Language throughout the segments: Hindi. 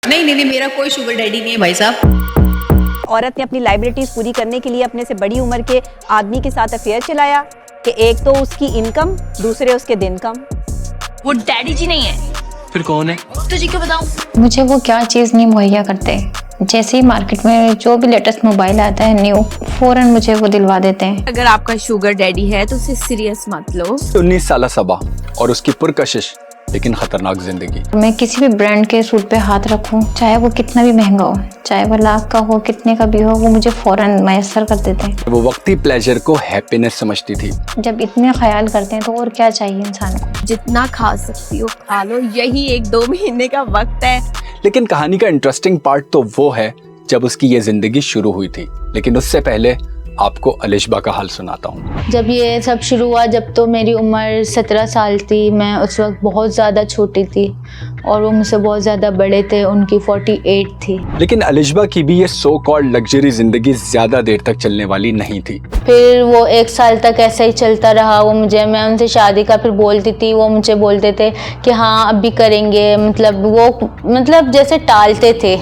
नहीं नहीं नहीं, मेरा कोई शुगर डैडी नहीं है भाई साहब। औरत ने अपनी लाइबिलिटीज पूरी करने के लिए अपने से बड़ी उम्र के आदमी के साथ अफेयर चलाया कि एक तो उसकी इनकम, दूसरे उसके दिन कम। वो डैडी जी नहीं है। फिर कौन है? तो जी क्या बताऊं? मुझे वो क्या चीज़ नहीं मुहैया करते। जैसे ही मार्केट में जो भी लेटेस्ट मोबाइल आता है न्यू, फौरन मुझे वो दिलवा देते हैं। अगर आपका शुगर डैडी है तो उसे सीरियस मत लो। 19 साल सबा और उसकी पुरकशिश लेकिन खतरनाक जिंदगी। मैं किसी भी ब्रांड के सूट पे हाथ रखूं, चाहे वो कितना भी महंगा हो, चाहे वो लाख का हो, कितने का भी हो, वो मुझे फौरन मैसर कर देते हैं। वो वक्ती प्लेजर को हैप्पीनेस समझती थी। जब इतने ख्याल करते हैं तो और क्या चाहिए इंसान को। जितना खा सकती हो खा लो, यही 1-2 महीने का वक्त है। लेकिन कहानी का इंटरेस्टिंग पार्ट तो वो है जब उसकी ये जिंदगी शुरू हुई थी। लेकिन उससे पहले आपको अलिशबा का हाल सुनाता हूँ। जब ये सब शुरू हुआ, जब तो मेरी उम्र 17 साल थी, मैं उस वक्त बहुत ज़्यादा छोटी थी और वो मुझसे बहुत ज़्यादा बड़े थे, उनकी 48 थी। लेकिन अलिशबा की भी ये सो कॉल्ड लग्जरी जिंदगी ज्यादा देर तक चलने वाली नहीं थी। फिर वो 1 साल तक ऐसा ही चलता रहा। मैं उनसे शादी का फिर बोलती थी, वो मुझे बोलते थे कि हाँ अब भी करेंगे, मतलब जैसे टालते थे।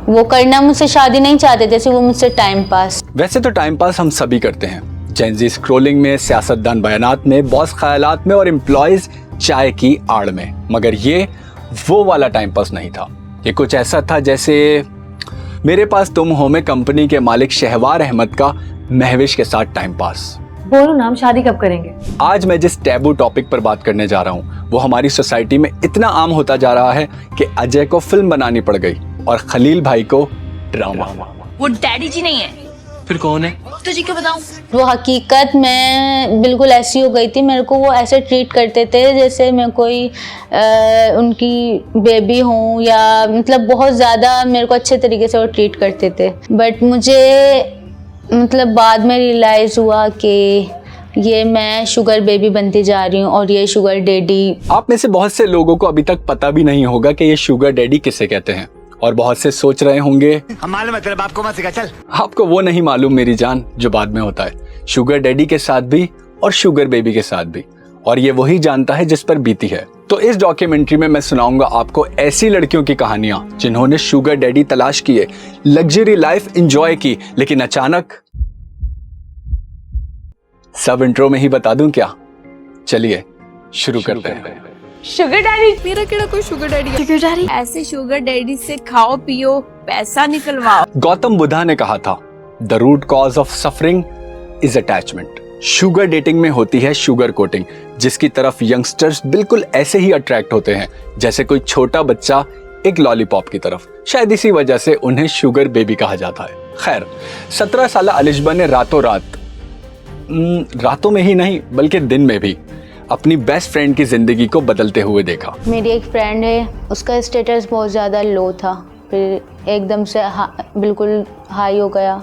वो करना मुझसे शादी नहीं चाहते थे, वो मुझसे टाइम पास। वैसे तो टाइम पास हम सभी करते हैं, जेनजी स्क्रोलिंग में, सियासतदान बयानात में, बॉस ख्यालात में और एम्प्लॉयज चाय की आड़ में। मगर ये वो वाला टाइम पास नहीं था। ये कुछ ऐसा था जैसे मेरे पास तुम हो में कंपनी के मालिक शहवार अहमद का महविश के साथ टाइम पास। बोलो नाम, शादी कब करेंगे? आज मैं जिस टैबू टॉपिक पर बात करने जा रहा हूँ वो हमारी सोसाइटी में इतना आम होता जा रहा है कि अजय को फिल्म बनानी पड़ गई और खलील भाई को ड्रामा। वो डैडी जी नहीं है। फिर कौन है? तो जी क्या बताऊं? वो हकीकत में बिल्कुल ऐसी हो गई थी। मेरे को वो ऐसे ट्रीट करते थे जैसे मैं कोई उनकी बेबी हूँ, या मतलब बहुत ज़्यादा मेरे को अच्छे तरीके से वो ट्रीट करते थे। बट मुझे बाद में रियलाइज़ हुआ कि ये मैं शुगर बेबी बनती जा रही हूँ और ये शुगर डैडी। आप में से बहुत से लोगों को अभी तक पता भी नहीं होगा कि ये शुगर डैडी किसे कहते हैं, और बहुत से सोच रहे होंगे मालूम है तेरे बाप को मत सिखा चल। आपको वो नहीं मालूम मेरी जान जो बाद में होता है, शुगर डैडी के साथ भी और शुगर बेबी के साथ भी, और ये वही जानता है जिस पर बीती है। तो इस डॉक्यूमेंट्री में मैं सुनाऊंगा आपको ऐसी लड़कियों की कहानियां जिन्होंने शुगर डैडी तलाश किए, लग्जरी लाइफ एंजॉय की, लेकिन अचानक सब इंट्रो में ही बता दूं क्या? चलिए शुरू करते हैं। Sugar daddy? मेरा केड़ा कोई शुगर डैडी है? Sugar daddy? ऐसे शुगर डैडी से खाओ पियो, पैसा निकलवाओ। गौतम बुद्धा ने कहा था, the root cause of suffering is attachment. Sugar dating में होती है शुगर कोटिंग, जिसकी तरफ यंगस्टर्स बिल्कुल ऐसे ही अट्रैक्ट होते हैं जैसे कोई छोटा बच्चा एक लॉलीपॉप की तरफ। शायद इसी वजह से उन्हें शुगर बेबी कहा जाता है। खैर, 17 साल अलिशबा ने रातों में ही नहीं बल्कि दिन में भी अपनी बेस्ट फ्रेंड की जिंदगी को बदलते हुए देखा। मेरी एक फ्रेंड है, उसका स्टेटस बहुत ज़्यादा लो था, फिर एकदम से बिल्कुल हाई हो गया।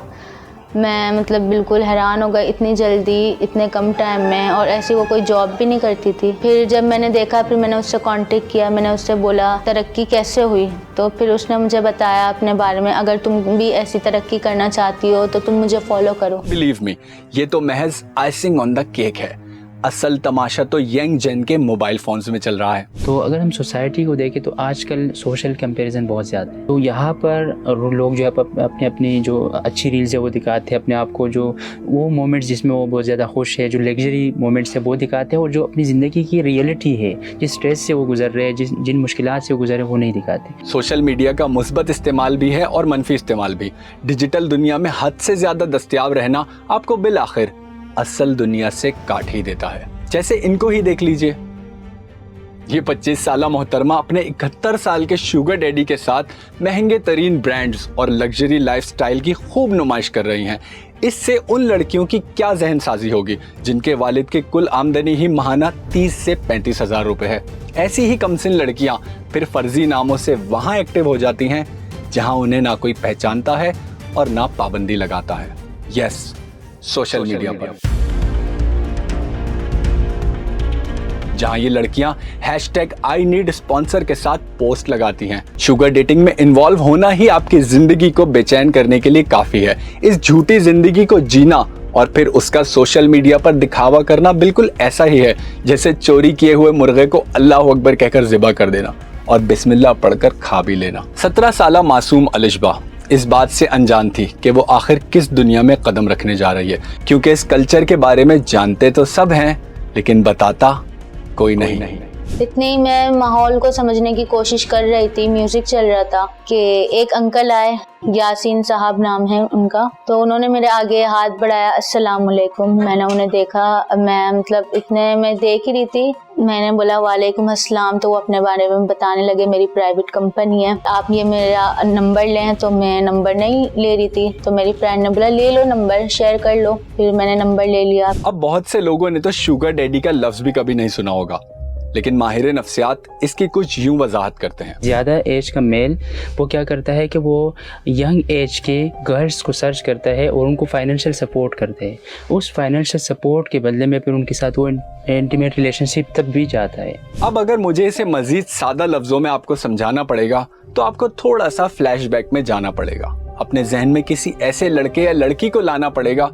मैं बिल्कुल हैरान हो गई, इतनी जल्दी, इतने कम टाइम में, और ऐसी वो कोई जॉब भी नहीं करती थी। फिर जब मैंने देखा, फिर मैंने उससे कांटेक्ट किया, मैंने उससे बोला तरक्की कैसे हुई, तो फिर उसने मुझे बताया अपने बारे में, अगर तुम भी ऐसी तरक्की करना चाहती हो तो तुम मुझे फॉलो करो। बिलीव मी, ये तो महज आइसिंग ऑन द केक है। असल तमाशा तो यंग जेन के मोबाइल फोन्स में चल रहा है। तो अगर हम सोसाइटी को देखें तो आजकल सोशल कंपैरिजन बहुत ज़्यादा है। तो यहाँ पर लोग जो है अपनी अपनी जो अच्छी रील्स है वो दिखाते हैं अपने आप को, जो वो मोमेंट्स जिसमें वो बहुत ज़्यादा खुश है, जो लग्जरी मोमेंट्स है वो दिखाते हैं, और जो अपनी ज़िंदगी की रियलिटी है, जिस स्ट्रेस से वो गुजर रहे हैं, जिन मुश्किलात से वो गुजर रहे हैं, वो नहीं दिखाते। सोशल मीडिया का मुस्बत इस्तेमाल भी है और मनफी इस्तेमाल भी। डिजिटल दुनिया में हद से ज़्यादा दस्तयाब रहना आपको बिल आखिर असल दुनिया से काट ही देता है। जैसे इनको ही देख लीजिए, ये 25 साला मोहतरमा अपने 71 साल के शुगर डैडी के साथ महंगे तरीन ब्रांड्स और लग्जरी लाइफस्टाइल की खूब नुमाइश कर रही हैं। इससे उन लड़कियों की क्या जहन साजी होगी जिनके वालिद की कुल आमदनी ही महाना 30 से 35 हज़ार रुपए है। ऐसी ही कमसिन लड़कियां फिर फर्जी नामों से वहां एक्टिव हो जाती हैं जहां उन्हें ना कोई पहचानता है और ना पाबंदी लगाता है। यस, सोशल मीडिया पर, जहां ये लड़कियां #I need स्पॉन्सर के साथ पोस्ट लगाती हैं। शुगर डेटिंग में इन्वॉल्व होना ही आपकी जिंदगी को बेचैन करने के लिए काफी है। इस झूठी जिंदगी को जीना और फिर उसका सोशल मीडिया पर दिखावा करना बिल्कुल ऐसा ही है जैसे चोरी किए हुए मुर्गे को अल्लाह अकबर कहकर ज़िबा कर देना। और बिस्मिल्लाह पढ़कर खा भी लेना। 17 साला मासूम अलिशबा इस बात से अनजान थी कि वो आखिर किस दुनिया में कदम रखने जा रही है, क्योंकि इस कल्चर के बारे में जानते तो सब हैं लेकिन बताता कोई नहीं। इतनी मैं माहौल को समझने की कोशिश कर रही थी, म्यूजिक चल रहा था कि एक अंकल आए, यासीन साहब नाम है उनका, तो उन्होंने मेरे आगे हाथ बढ़ाया, अस्सलाम वालेकुम। मैंने उन्हें देखा, मैं मतलब इतने मैं देख ही रही थी, मैंने बोला वालेकुम अस्सलाम, तो वो अपने बारे में बताने लगे, मेरी प्राइवेट कंपनी है, आप ये मेरा नंबर लें। तो मैं नंबर नहीं ले रही थी, तो मेरी फ्रेंड ने बोला ले लो नंबर, शेयर कर लो। फिर मैंने नंबर ले लिया। अब बहुत से लोगों ने तो शुगर डैडी का लफ्ज भी कभी नहीं सुना होगा, लेकिन माहिर नफ्सियात इसकी कुछ यूं वजाहत करते हैं। ज़्यादा एज का मेल वो क्या करता है कि वो यंग एज के गर्ल्स को सर्च करता है और उनको फाइनेंशियल सपोर्ट करते हैं। उस फाइनेंशियल सपोर्ट के बदले में फिर उनके साथ वो इंटीमेट रिलेशनशिप तक भी जाता है। अब अगर मुझे इसे मजीद सादा लफ्जों में आपको समझाना पड़ेगा तो आपको थोड़ा सा फ्लैशबैक में जाना पड़ेगा, अपने जहन में किसी ऐसे लड़के या लड़की को लाना पड़ेगा।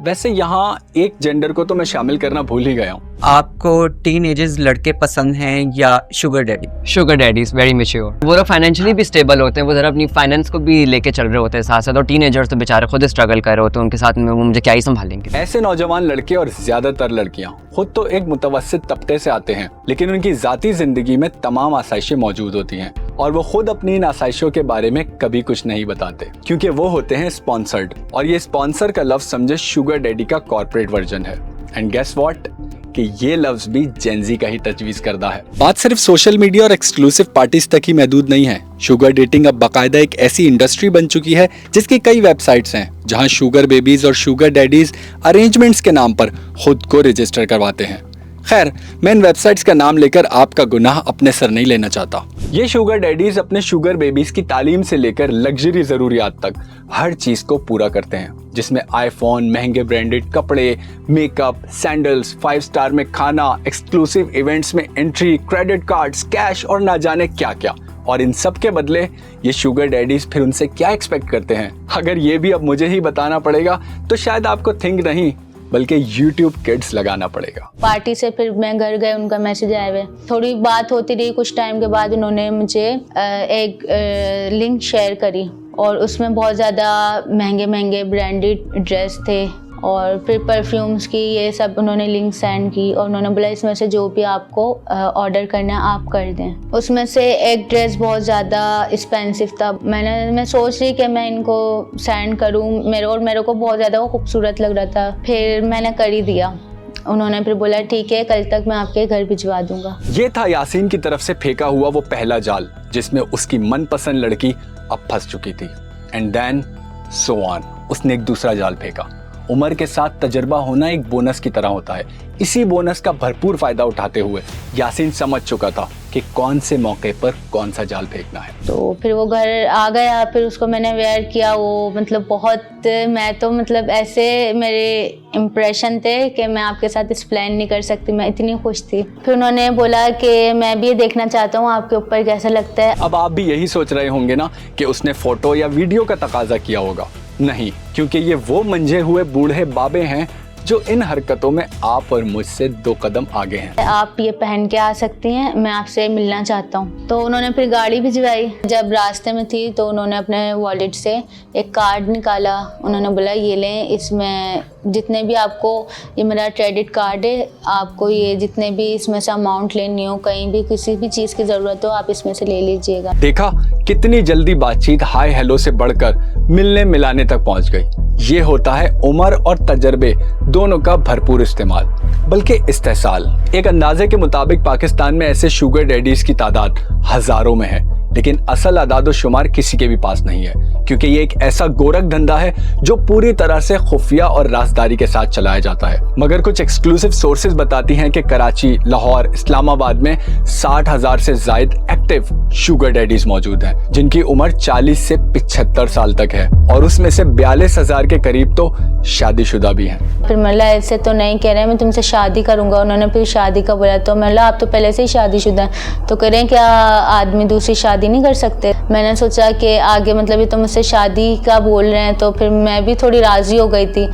वैसे यहाँ एक जेंडर को तो मैं शामिल करना भूल ही गया हूँ। आपको टीनेजर्स लड़के पसंद हैं या sugar daddy? Sugar daddy is very mature, वो लोग फाइनेंशियली भी स्टेबल होते हैं, वो जरा अपनी फाइनेंस को भी लेके चल रहे होते हैं साथ साथ, और टीनेजर्स तो बेचारे खुद स्ट्रगल कर रहे होते हैं, उनके साथ में वो मुझे क्या ही संभालेंगे। ऐसे नौजवान लड़के और ज्यादातर लड़कियां खुद तो एक मुतवस्सित तबके से आते हैं, लेकिन उनकी जाती जिंदगी में तमाम आसाइशें मौजूद होती हैं और वो खुद अपनी इन आसाइशों के बारे में कभी कुछ नहीं बताते, क्योंकि वो होते हैं स्पॉन्सर्ड। और ये स्पॉन्सर का लफ्ज समझे शुगर डैडी का कॉर्पोरेट वर्जन है। एंड गेस व्हाट कि ये लफ्ज भी जेनजी का ही तजवीज करदा है। बात सिर्फ सोशल मीडिया और एक्सक्लूसिव पार्टीज तक ही महदूद नहीं है। शुगर डेटिंग अब बाकायदा एक ऐसी इंडस्ट्री बन चुकी है जिसकी कई वेबसाइट्स हैं जहां शुगर बेबीज और शुगर डैडीज अरेंजमेंट्स के नाम पर खुद को रजिस्टर करवाते हैं। खैर, मैं इन वेबसाइट्स का नाम लेकर आपका गुनाह अपने सर नहीं लेना चाहता। ये शुगर डैडीज अपने शुगर बेबीज की तालीम से लेकर लग्जरी जरूरियात तक हर चीज को पूरा करते हैं, जिसमें आईफोन, महंगे ब्रांडेड कपड़े, मेकअप, सैंडल्स, 5 स्टार में खाना, एक्सक्लूसिव इवेंट्स में एंट्री, क्रेडिट कार्ड्स, कैश और ना जाने क्या क्या। और इन सब के बदले ये शुगर डैडीज फिर उनसे क्या एक्सपेक्ट करते हैं? अगर ये भी अब मुझे ही बताना पड़ेगा तो शायद आपको थिंक नहीं बल्कि YouTube किड्स लगाना पड़ेगा। पार्टी से फिर मैं घर गए, उनका मैसेज आया हुआ, थोड़ी बात होती रही, कुछ टाइम के बाद उन्होंने मुझे एक लिंक शेयर करी और उसमें बहुत ज़्यादा महंगे महंगे ब्रांडेड ड्रेस थे और फिर परफ्यूम्स की ये सब उन्होंने लिंक सेंड की और उन्होंने बोला इसमें से जो भी आपको ऑर्डर करना है आप कर दें। उसमें से एक ड्रेस बहुत ज़्यादा एक्सपेंसिव था। मैं सोच रही कि मैं इनको सेंड करूं, मेरे को बहुत ज़्यादा वो खूबसूरत लग रहा था। फिर मैंने कर ही दिया। उन्होंने फिर बोला ठीक है, कल तक मैं आपके घर भिजवा दूंगा। ये था यासीन की तरफ से फेंका हुआ वो पहला जाल जिसमें उसकी मनपसंद लड़की अब फंस चुकी थी। एंड देन सो ऑन, उसने एक दूसरा जाल फेंका। उम्र के साथ तजर्बा होना एक बोनस की तरह होता है। इसी बोनस का भरपूर फायदा उठाते हुए यासीन समझ चुका था कि कौन से मौके पर कौन सा जाल फेंकना है। तो फिर वो घर आ गया, फिर उसको मैंने वेयर किया। वो मतलब बहुत, मैं तो मतलब ऐसे मेरे इम्प्रेशन थे कि मैं आपके साथ एक्सप्लेन नहीं कर सकती, मैं इतनी खुश थी। फिर उन्होंने बोला कि मैं भी ये देखना चाहता हूँ आपके ऊपर कैसा लगता है। अब आप भी यही सोच रहे होंगे ना कि उसने फोटो या वीडियो का तकाजा किया होगा। नहीं, क्योंकि ये वो मंझे हुए बूढ़े बाबे हैं जो इन हरकतों में आप और मुझसे 2 कदम आगे हैं। आप ये पहन के आ सकती हैं, मैं आपसे मिलना चाहता हूँ। तो उन्होंने फिर गाड़ी भिजवाई। जब रास्ते में थी तो उन्होंने अपने वॉलेट से एक कार्ड निकाला। उन्होंने बोला ये लें, इसमें जितने भी आपको, ये मेरा क्रेडिट कार्ड है, आपको ये जितने भी इसमें से अमाउंट लेनी हो, कहीं भी किसी भी चीज़ की ज़रूरत हो, आप इसमें से ले लीजिएगा। देखा कितनी जल्दी बातचीत हाय हेलो से बढ़कर मिलने मिलाने तक पहुंच गई। ये होता है उम्र और तजर्बे दोनों का भरपूर इस्तेमाल, बल्कि इस्तेसाल। एक अंदाजे के मुताबिक पाकिस्तान में ऐसे शुगर डैडीज की तादाद हजारों में है, लेकिन असल आदादो शुमार किसी के भी पास नहीं है, क्योंकि ये एक ऐसा गोरख धंधा है जो पूरी तरह से खुफिया और राजदारी के साथ चलाया जाता है। मगर कुछ एक्सक्लूसिव सोर्सेज बताती हैं कि कराची, लाहौर, इस्लामाबाद में 60,000 से जायद एक्टिव शुगर डैडीज मौजूद हैं, जिनकी उम्र 40 से 75 साल तक है और उसमें से 42,000 के करीब तो शादीशुदा भी हैं। फिर मतलब ऐसे तो नहीं कह रहे मैं तुमसे शादी करूंगा। उन्होंने फिर शादी का बोला, तो मतलब आप तो पहले से ही शादीशुदा हैं, तो कह रहे हैं क्या आदमी दूसरी शादी शादी नहीं कर सकते। मैंने सोचा कि आगे मतलब ये तो मुझसे शादी का बोल रहे हैं, तो फिर मैं भी थोड़ी राज़ी हो गई थी।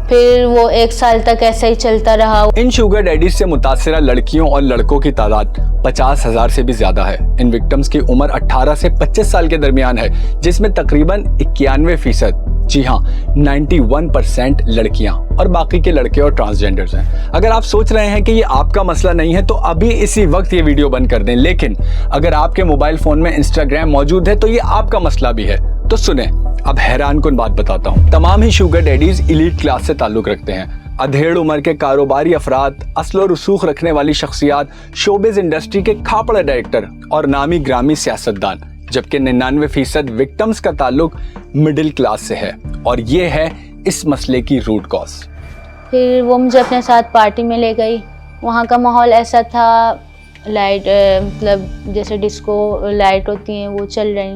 फिर वो 1 साल तक ऐसे ही चलता रहा। इन शुगर डैडीज से मुतासिरा लड़कियों और लड़कों की तादाद 50,000 से भी ज्यादा है। इन विक्टिम्स की उम्र 18 से 25 साल के दरमियान है, जिसमें तकरीबन 91%, जी हाँ 91% लड़कियां और बाकी के लड़के और ट्रांसजेंडर्स हैं। अगर आप सोच रहे हैं कि ये आपका मसला नहीं है तो अभी इसी वक्त ये वीडियो बंद कर दें, लेकिन अगर आपके मोबाइल फोन में इंस्टाग्राम मौजूद है तो ये आपका मसला भी है। तो सुने, अब हैरानकुन बात बताता हूँ। तमाम ही शुगर डैडीज इलीट क्लास से ताल्लुक रखते हैं। अधेड़ उम्र के कारोबारी अफराद, असलो रसूख रखने वाली शख्सियात, शोबिज इंडस्ट्री के खापड़ डायरेक्टर और नामी ग्रामी सियासतदान, जबकि 99% विक्टिम्स का ताल्लुक मिडिल क्लास से है, और ये है इस मसले की रूट कॉज। फिर वो मुझे अपने साथ पार्टी में ले गई। वहाँ का माहौल ऐसा था, लाइट मतलब जैसे डिस्को लाइट होती हैं वो चल रही।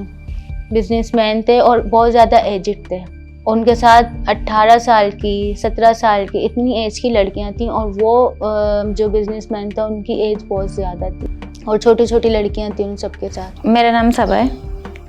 बिजनेसमैन थे और बहुत ज़्यादा एजिड थे। उनके साथ 18 साल की, 17 साल की, इतनी एज की लड़कियाँ थीं, और वो जो बिजनेसमैन था उनकी एज बहुत ज़्यादा थी, और छोटी छोटी लड़कियां थी उन सबके साथ। मेरा नाम सबा है,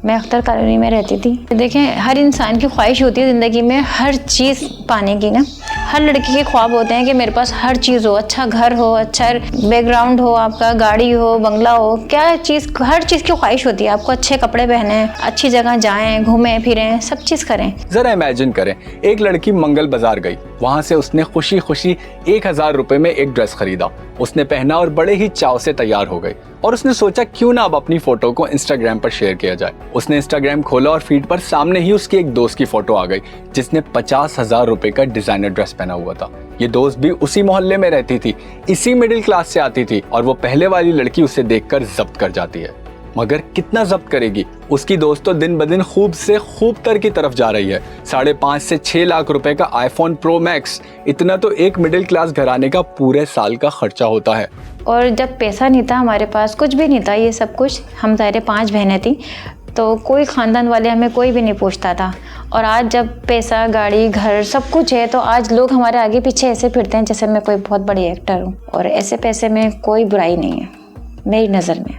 मैं अख्तर कॉलोनी में रहती थी। देखें, हर इंसान की ख्वाहिश होती है ज़िंदगी में हर चीज़ पाने की ना। हर लड़की के ख्वाब होते हैं कि मेरे पास हर चीज़ हो, अच्छा घर हो, अच्छा बैकग्राउंड हो, आपका गाड़ी हो, बंगला हो, क्या चीज़, हर चीज़ की ख्वाहिश होती है। आपको अच्छे कपड़े पहने, अच्छी जगह जाएं, घूमें फिरें, सब चीज़ करें। जरा इमेजिन करें, एक लड़की मंगल बाजार गई, वहां से उसने खुशी खुशी 1000 रुपए में एक ड्रेस खरीदा। उसने पहना और बड़े ही चाव से तैयार हो गई, और उसने सोचा क्यों ना अब अपनी फोटो को इंस्टाग्राम पर शेयर किया जाए। उसने इंस्टाग्राम खोला और फीड पर सामने ही उसकी एक दोस्त की फोटो आ गई, जिसने 50,000 रुपए का डिजाइनर ड्रेस पहना हुआ था। ये दोस्त भी उसी मोहल्ले में रहती थी, इसी मिडिल क्लास से आती थी, और वो पहले वाली लड़की उसे देखकर जब्त कर जाती है। मगर कितना जब्त करेगी? उसकी दोस्त तो दिन ब दिन खूब से खूब तर की तरफ जा रही है। 5.5 से 6 लाख रुपए का आईफोन प्रो मैक्स, इतना तो एक मिडिल क्लास घराने का पूरे साल का खर्चा होता है। और जब पैसा नहीं था हमारे पास, कुछ भी नहीं था, ये सब कुछ, हम सारे 5 बहनें थी, तो कोई ख़ानदान वाले हमें कोई भी नहीं पूछता था। और आज जब पैसा, गाड़ी, घर सब कुछ है, तो आज लोग हमारे आगे पीछे ऐसे फिरते हैं जैसे मैं कोई बहुत बड़ी एक्टर हूँ। और ऐसे पैसे में कोई बुराई नहीं है मेरी नज़र में।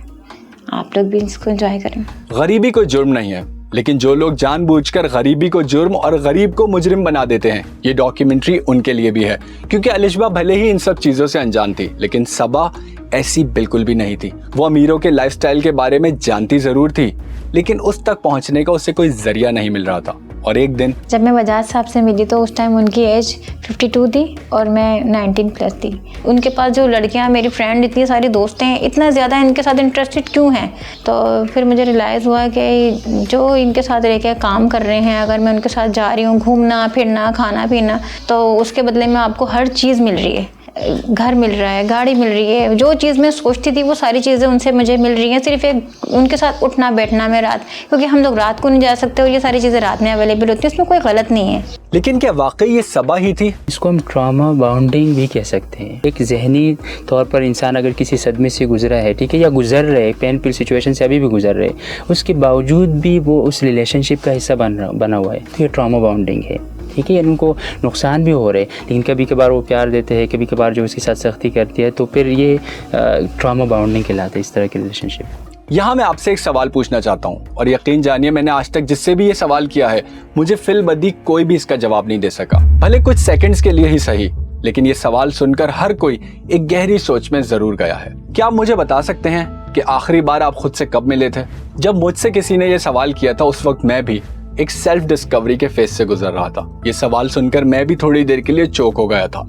आप लोग भी इसको एंजॉय करें। गरीबी कोई जुर्म नहीं है, लेकिन जो लोग जानबूझकर गरीबी को जुर्म और गरीब को मुजरिम बना देते हैं, ये डॉक्यूमेंट्री उनके लिए भी है। क्योंकि अलिशबा भले ही इन सब चीजों से अनजान थी, लेकिन सबा ऐसी बिल्कुल भी नहीं थी। वो अमीरों के लाइफस्टाइल के बारे में जानती जरूर थी, लेकिन उस तक पहुंचने का उसे कोई जरिया नहीं मिल रहा था। और एक दिन जब मैं बजाज साहब से मिली तो उस टाइम उनकी एज 52 थी और मैं 19 प्लस थी। उनके पास जो लड़कियां, मेरी फ्रेंड, इतनी सारी दोस्तें हैं, इतना ज़्यादा इनके साथ इंटरेस्टेड क्यों हैं? तो फिर मुझे रियलाइज़ हुआ कि जो इनके साथ रह के काम कर रहे हैं, अगर मैं उनके साथ जा रही हूँ घूमना फिरना, खाना पीना, तो उसके बदले में आपको हर चीज़ मिल रही है। घर मिल रहा है, गाड़ी मिल रही है, जो चीज़ मैं सोचती थी वो सारी चीज़ें उनसे मुझे मिल रही हैं। सिर्फ एक उनके साथ उठना बैठना में रात, क्योंकि हम लोग रात को नहीं जा सकते और ये सारी चीज़ें रात में अवेलेबल होती हैं, उसमें कोई गलत नहीं है। लेकिन क्या वाकई ये सबा ही थी? इसको हम ट्रॉमा बाउंडिंग भी कह सकते हैं। एक जहनी तौर पर इंसान अगर किसी सदमे से गुजरा है, ठीक है, या गुजर रहे, पेनफुल सिचुएशन से अभी भी गुजर रहे, उसके बावजूद भी वो उस रिलेशनशिप का हिस्सा बना हुआ है, तो ये ट्रॉमा बाउंडिंग है। ठीक है, उनको नुकसान भी हो रहे, लेकिन कभी कभार वो प्यार देते हैं, कभी कभार जो उसके साथ सख्ती करती है, तो फिर ये ट्रॉमा बाउंडिंग कहलाता है इस तरह के रिलेशनशिप। यहाँ मैं आपसे एक सवाल पूछना चाहता हूँ, और यकीन जानिए मैंने आज तक जिससे भी ये सवाल किया है, मुझे फिलबदी कोई भी इसका जवाब नहीं दे सका, भले कुछ सेकंड्स के लिए ही सही। लेकिन ये सवाल सुनकर हर कोई एक गहरी सोच में जरूर गया है। क्या आप मुझे बता सकते हैं कि आखिरी बार आप खुद से कब मिले थे? जब मुझसे किसी ने ये सवाल किया था, उस वक्त मैं भी एक सेल्फ डिस्कवरी के फेज से गुजर रहा था। ये सवाल सुनकर मैं भी थोड़ी देर के लिए चौंक हो गया था।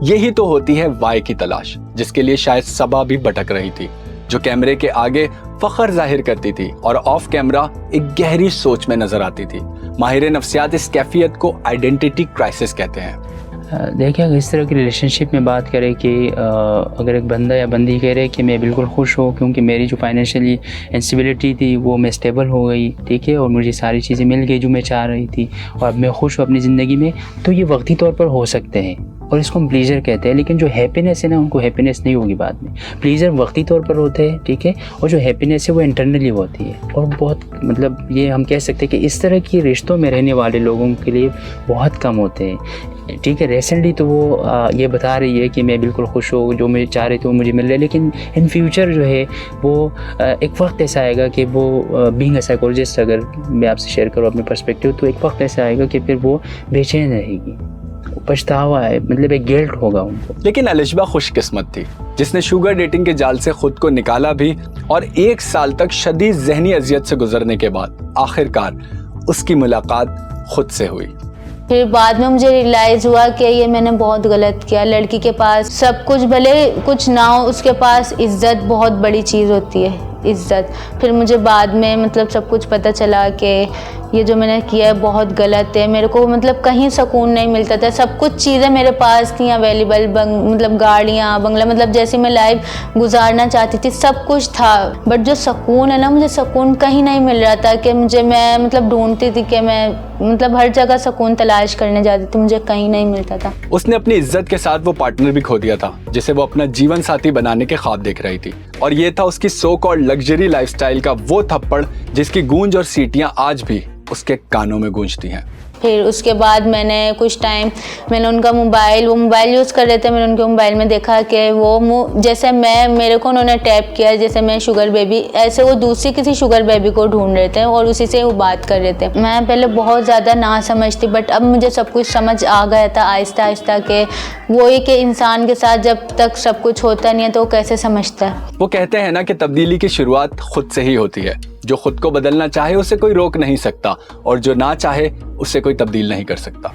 यही तो होती है वाई की तलाश, जिसके लिए शायद सबा भी भटक रही थी, जो कैमरे के आगे फख्र जाहिर करती थी और ऑफ कैमरा एक गहरी सोच में नजर आती थी। माहिर नफ्सियात इस कैफियत को आइडेंटिटी क्राइसिस कहते हैं। देखिए, अगर इस तरह की रिलेशनशिप में बात करें कि अगर एक बंदा या बंदी कह रहे कि मैं बिल्कुल खुश हूँ क्योंकि मेरी जो फाइनेंशियली इंस्टेबिलिटी थी वो मैं स्टेबल हो गई, ठीक है, और मुझे सारी चीज़ें मिल गई जो मैं चाह रही थी, और अब मैं खुश हूँ अपनी ज़िंदगी में, तो ये वक्ती तौर पर हो सकते हैं। और इसको हम प्लीजर कहते हैं। लेकिन जो हैप्पीनेस है ना, उनको हैप्पीनेस नहीं होगी बाद में। प्लीजर वक्ती तौर पर होते हैं, ठीक है, और जो हैप्पीनेस है वो इंटरनली होती है। और बहुत मतलब ये हम कह सकते हैं कि इस तरह की रिश्तों में रहने वाले लोगों के लिए बहुत कम होते हैं, ठीक है। रिसेंटली तो वो ये बता रही है कि मैं बिल्कुल खुश हूँ, जो मैं चाह रही थी वो मुझे मिल रहा है। लेकिन इन फ्यूचर जो है वो एक वक्त ऐसा आएगा कि वो बीइंग अ साइकोलॉजिस्ट, अगर मैं आपसे शेयर करूँ अपने पर्सपेक्टिव, तो एक वक्त ऐसा आएगा कि फिर वो बेचैन रहेगी, पछतावा है, मतलब एक गिल्ट होगा उनको। लेकिन अलिशबा खुशकिस्मत थी जिसने शुगर डेटिंग के जाल से खुद को निकाला भी, और 1 साल तक शदीद जहनी अजियत से गुजरने के बाद आखिरकार उसकी मुलाकात खुद से हुई। फिर बाद में मुझे रियलाइज़ हुआ कि ये मैंने बहुत गलत किया। लड़की के पास सब कुछ, भले कुछ ना हो, उसके पास इज़्ज़त बहुत बड़ी चीज़ होती है, इज़्ज़त। फिर मुझे बाद में मतलब सब कुछ पता चला कि ये जो मैंने किया है बहुत गलत है। मेरे को मतलब कहीं सुकून नहीं मिलता था। सब कुछ चीज़ें मेरे पास थी अवेलेबल, मतलब गाड़ियाँ, बंगला, मतलब जैसे मैं लाइफ गुजारना चाहती थी सब कुछ था। बट जो सुकून है ना, मुझे सुकून कहीं नहीं मिल रहा था। कि मैं मतलब ढूंढती थी कि मैं मतलब हर जगह सुकून तलाश करने जाती थी, मुझे कहीं नहीं मिलता था। उसने अपनी इज्जत के साथ वो पार्टनर भी खो दिया था जिसे वो अपना जीवन साथी बनाने के ख्वाब देख रही थी। और ये था उसकी सो कॉल्ड लग्जरी लाइफस्टाइल का वो थप्पड़ जिसकी गूंज और सीटियां आज भी उसके कानों में गूंजती हैं। फिर उसके बाद मैंने कुछ टाइम मैंने उनका वो मोबाइल यूज़ कर रहे थे। मैंने उनके मोबाइल में देखा कि वो जैसे मेरे को उन्होंने टैप किया, जैसे मैं शुगर बेबी, ऐसे वो दूसरी किसी शुगर बेबी को ढूंढ रहे थे और उसी से वो बात कर रहे थे। मैं पहले बहुत ज़्यादा ना समझती, बट अब मुझे सब कुछ समझ आ गया था आहिस्ता आहिस्ता के वही कि इंसान के साथ जब तक सब कुछ होता नहीं है तो वो कैसे समझता है। वो कहते हैं ना कि तब्दीली की शुरुआत खुद से ही होती है। जो खुद को बदलना चाहे उसे कोई रोक नहीं सकता, और जो ना चाहे उसे कोई तब्दील नहीं कर सकता।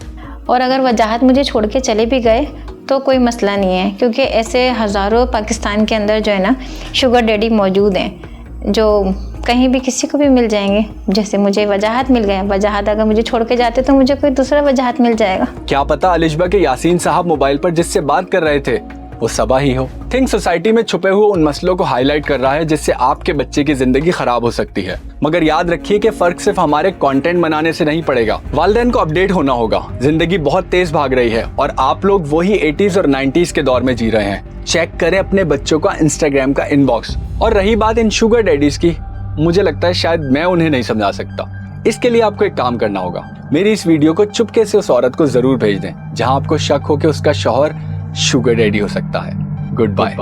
और अगर वजाहत मुझे छोड़ के चले भी गए तो कोई मसला नहीं है, क्योंकि ऐसे हज़ारों पाकिस्तान के अंदर जो है ना शुगर डैडी मौजूद हैं जो कहीं भी किसी को भी मिल जाएंगे। जैसे मुझे वजाहत मिल गया, वजाहत अगर मुझे छोड़ के जाते तो मुझे कोई दूसरा वजाहत मिल जाएगा। क्या पता अलिशबा के यासीन साहब मोबाइल पर जिससे बात कर रहे थे वो सबा ही हो। थिंक सोसाइटी में छुपे हुए उन मसलों को हाईलाइट कर रहा है जिससे आपके बच्चे की जिंदगी खराब हो सकती है। मगर याद रखिए कि फर्क सिर्फ हमारे कंटेंट बनाने से नहीं पड़ेगा, वालिदैन को अपडेट होना होगा। जिंदगी बहुत तेज भाग रही है और आप लोग वही 80s और 90s के दौर में जी रहे हैं। चेक करें अपने बच्चों का इंस्टाग्राम का इनबॉक्स। और रही बात इन शुगर डैडीज की, मुझे लगता है शायद मैं उन्हें नहीं समझा सकता। इसके लिए आपको एक काम करना होगा, मेरी इस वीडियो को चुपके से उस औरत को जरूर भेज दें जहां आपको शक हो कि उसका शौहर शुगर डैडी हो सकता है। Good bye.